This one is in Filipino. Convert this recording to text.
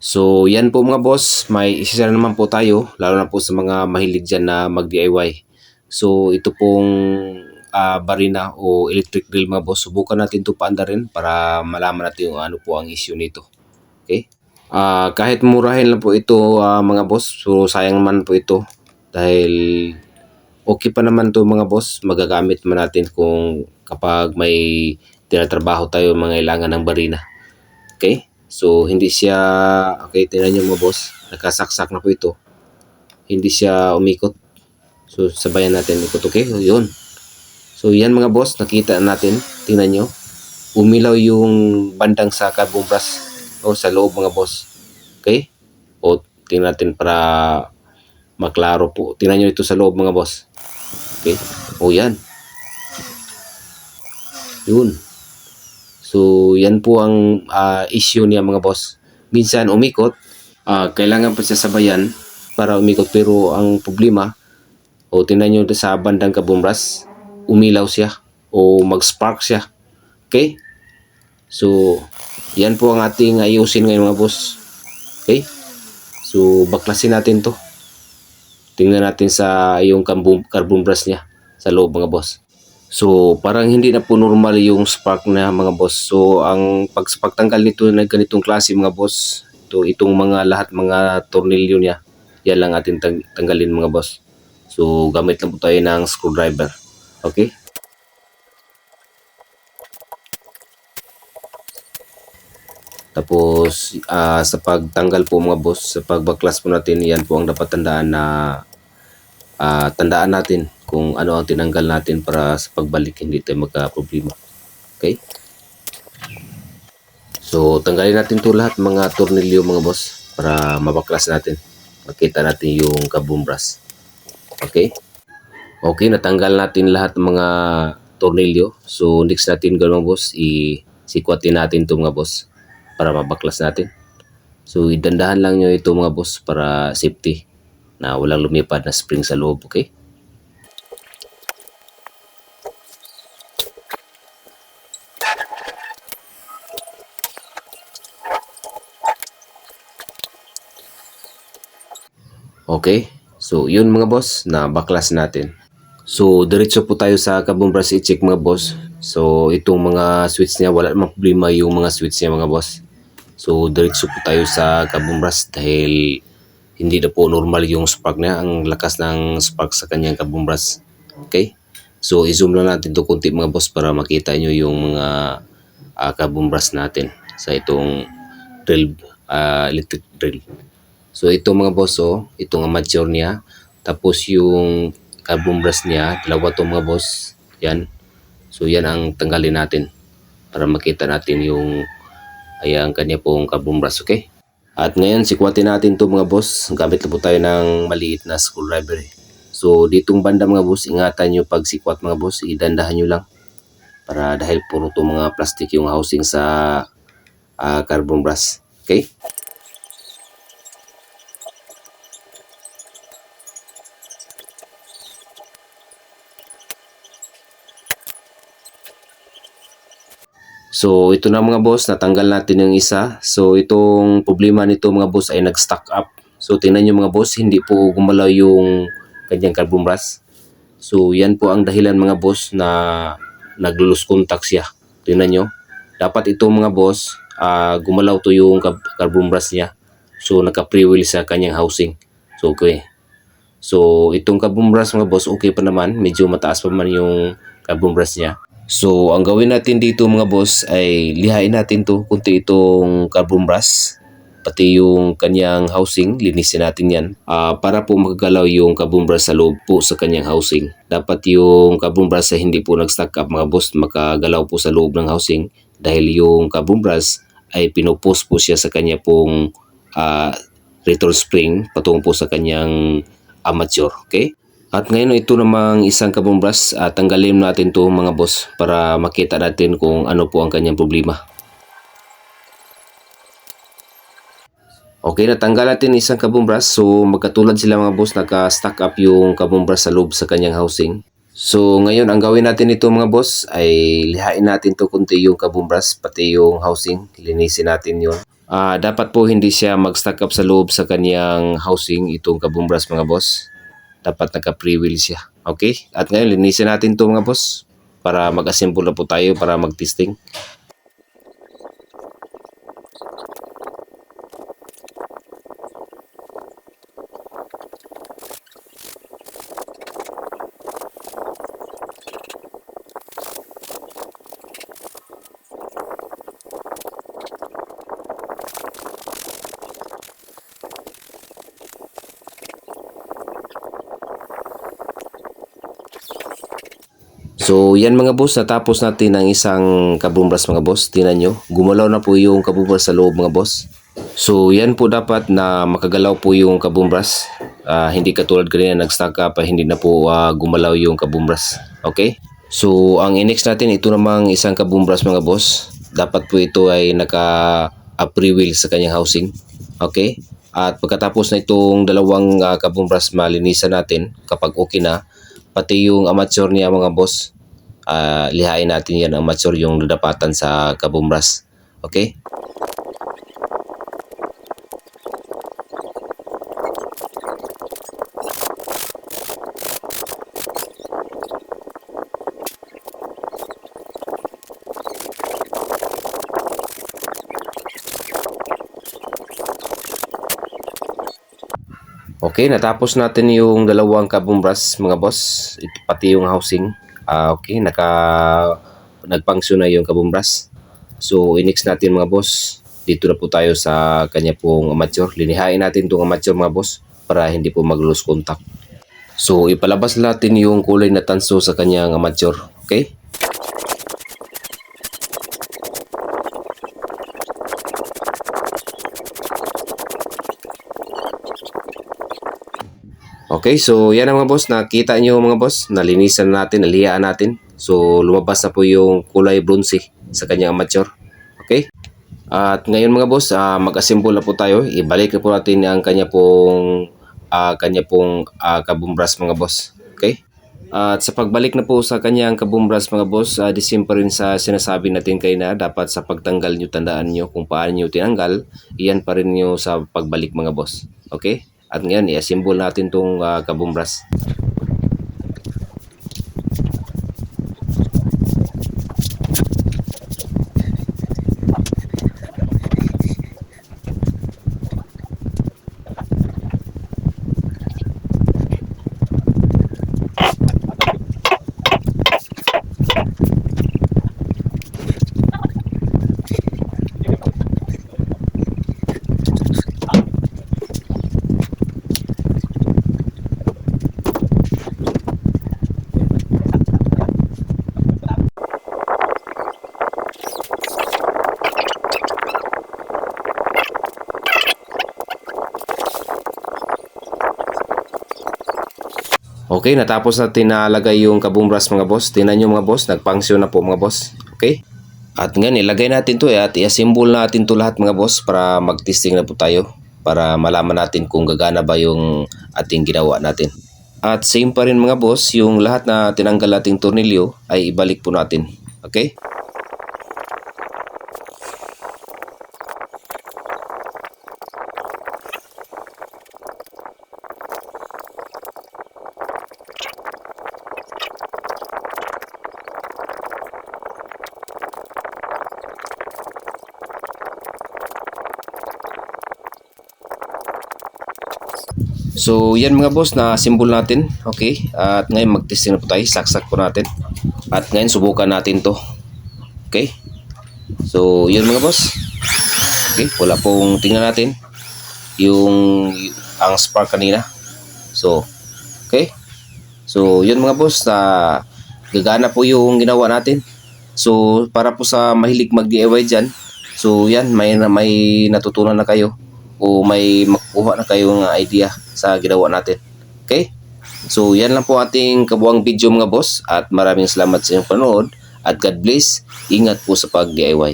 So yan po mga boss, may isa naman po tayo, lalo na po sa mga mahilig dyan na mag-DIY. So ito pong barina o electric drill mga boss, subukan natin ito paandarin para malaman natin yung ano po ang issue nito. Okay? Kahit murahin lang po ito mga boss, so sayang man po ito dahil okay pa naman to mga boss, magagamit man natin kung kapag may tinatrabaho tayo mga kailangan ng barina. Okay? So, hindi siya, okay, tingnan nyo mga boss, nakasaksak na po ito. Hindi siya umikot. So, sabayan natin ikot, okay? O, yun. So, yan mga boss, nakita natin, tingnan nyo. Umilaw yung bandang sa carbon brush o sa loob mga boss. Okay? O, tingnan natin para maklaro po. Tingnan nyo ito sa loob mga boss. Okay? O, yan. Yun. So, yan po ang issue niya mga boss. Minsan umikot, kailangan pa siya sabayan para umikot. Pero ang problema, o tingnan nyo sa bandang kabumbras, umilaw siya o mag-spark siya. Okay? So, yan po ang ating ayusin ngayon mga boss. Okay? So, baklasin natin to. Tingnan natin sa yung carbon brush niya sa loob mga boss. So, parang hindi na po normal yung spark na mga boss. So, ang pagtanggal nito na ganitong klase mga boss, itong mga lahat mga tornilyo niya, yan lang atin tanggalin mga boss. So, gamit lang po tayo ng screwdriver. Okay? Tapos, sa pagtanggal po mga boss, sa pagbaklas po natin, yan po ang dapat tandaan na tandaan natin kung ano ang tinanggal natin para sa pagbalik hindi tayo magka-problema. Okay? So, tanggalin natin to lahat mga tornilyo mga boss para mabaklas natin. Makita natin yung kabumbras. Okay? Okay, natanggal natin lahat ng mga tornilyo. So, next natin gawin mga boss, isikwatin natin to mga boss para mabaklas natin. So, idandahan lang nyo ito mga boss para safety na walang lumipad na spring sa loob. Okay? Okay, so yun mga boss, na baklas natin. So diretso po tayo sa kabumbras i-check mga boss. So itong mga switch niya, wala namang problema yung mga switch niya mga boss. So diretso po tayo sa kabumbras dahil hindi na po normal yung spark niya, ang lakas ng spark sa kanyang kabumbras. Okay, so i-zoom lang natin to konti mga boss para makita nyo yung mga kabumbras natin sa itong drill, electric drill. So ito mga boss, itong amateur niya. Tapos yung carbon brush niya, dalawa to mga boss. Yan. So yan ang tanggalin natin para makita natin yung ang kanya pong carbon brush, okay? At ngayon sikwatin natin to mga boss. Gamit na po tayo ng maliit na screwdriver. So ditong banda mga boss, ingatan nyo pag sikwat mga boss, idandahan nyo lang. Para dahil puro to mga plastic yung housing sa carbon brush. Okay? So ito na mga boss, natanggal natin yung isa. So itong problema nito mga boss ay nag-stack up. So tingnan nyo mga boss, hindi po gumalaw yung kanyang carbon brush. So yan po ang dahilan mga boss na nag-lose contact siya. Tingnan nyo. Dapat ito mga boss, gumalaw to yung carbon brush niya. So naka-pre-wheel sa kanyang housing. So okay. So itong carbon brush mga boss, okay pa naman. Medyo mataas pa man yung carbon brush niya. So, ang gawin natin dito mga boss ay lihain natin to kunti itong carbon brush. Pati yung kanyang housing, linisin natin yan. Para po magagalaw yung carbon brush sa loob po sa kanyang housing. Dapat yung carbon brush ay hindi po nag-stack up mga boss, makagalaw po sa loob ng housing. Dahil yung carbon brush ay pinupos po siya sa kanya pong return spring patungo po sa kanyang amateur. Okay? At ngayon ito namang isang carbon brush, tanggalin natin to mga boss para makita natin kung ano po ang kanyang problema. Okay, natanggal natin isang carbon brush. So magkatulad sila mga boss, naka-stack up yung carbon brush sa loob sa kanyang housing. So ngayon ang gawin natin ito mga boss ay lihain natin to kunti yung carbon brush pati yung housing. Linisin natin yun. Dapat po hindi siya mag-stack up sa loob sa kanyang housing, itong kaboom brush mga boss. Dapat naka-pre-wheel siya. Okay? At ngayon, linisin natin to mga boss para mag-assemble na po tayo para mag-testing. So yan mga boss, natapos natin ang isang kaboom brush mga boss. Tingnan nyo, gumalaw na po yung kaboom brush sa loob mga boss. So yan po dapat na makagalaw po yung kaboom brush. Hindi katulad kanina nag-stack up, hindi na po gumalaw yung kaboom brush. Okay? So ang next natin, ito namang isang kaboom brush mga boss. Dapat po ito ay naka-pre-wheel sa kanyang housing. Okay? At pagkatapos na itong dalawang kaboom brush malinisan natin, kapag okay na, pati yung amateur niya mga boss, lihain natin yan ang amateur yung nadapatan sa kaboom brush. Okay? Okay, natapos natin yung dalawang kaboom brush mga boss, ito, pati yung housing. Okay, nagpangsyon na yung kaboom brush. So, next natin mga boss, dito na po tayo sa kanya pong amateur. Linihain natin itong amateur mga boss para hindi po mag-lose contact. So, ipalabas natin yung kulay na tanso sa kanyang amateur. Okay? Okay, so yan ang mga boss. Nakita nyo mga boss, nalinisan natin, naliyaan natin. So lumabas na po yung kulay bronzy sa kanyang amateur. Okay? At ngayon mga boss, mag-assemble na po tayo. Ibalik na po natin ang kanya pong kaboom brush mga boss. Okay? At sa pagbalik na po sa kanyang kaboom brush mga boss, the same pa rin sa sinasabi natin kayo na dapat sa pagtanggal nyo, tandaan nyo kung paano nyo tinanggal, iyan pa rin nyo sa pagbalik mga boss. Okay? At ngayon, i-assemble natin itong kaboom brush. Okay, natapos natin nalagay yung kaboom brush mga boss. Tingnan nyo mga boss, nagpangsyon na po mga boss. Okay? At ngayon, ilagay natin to at i-assemble natin to lahat mga boss para mag-testing na po tayo. Para malaman natin kung gagana ba yung ating ginawa natin. At same pa rin mga boss, yung lahat na tinanggal nating tornilyo ay ibalik po natin. Okay? So yan mga boss, na symbol natin. Okay, at ngayon mag-testing na po tayo. Saksak po natin. At ngayon subukan natin to. Okay, so yun mga boss. Okay, wala pong tingnan natin yung ang spark kanina. So okay, so yun mga boss, gagana po yung ginawa natin. So para po sa mahilig mag-DIY dyan, so yan, may natutunan na kayo o may makuha na kayong idea sa ginawa natin. Okay? So yan lang po ating kabuang video mga boss, at maraming salamat sa inyong panood at God bless. Ingat po sa pag-DIY.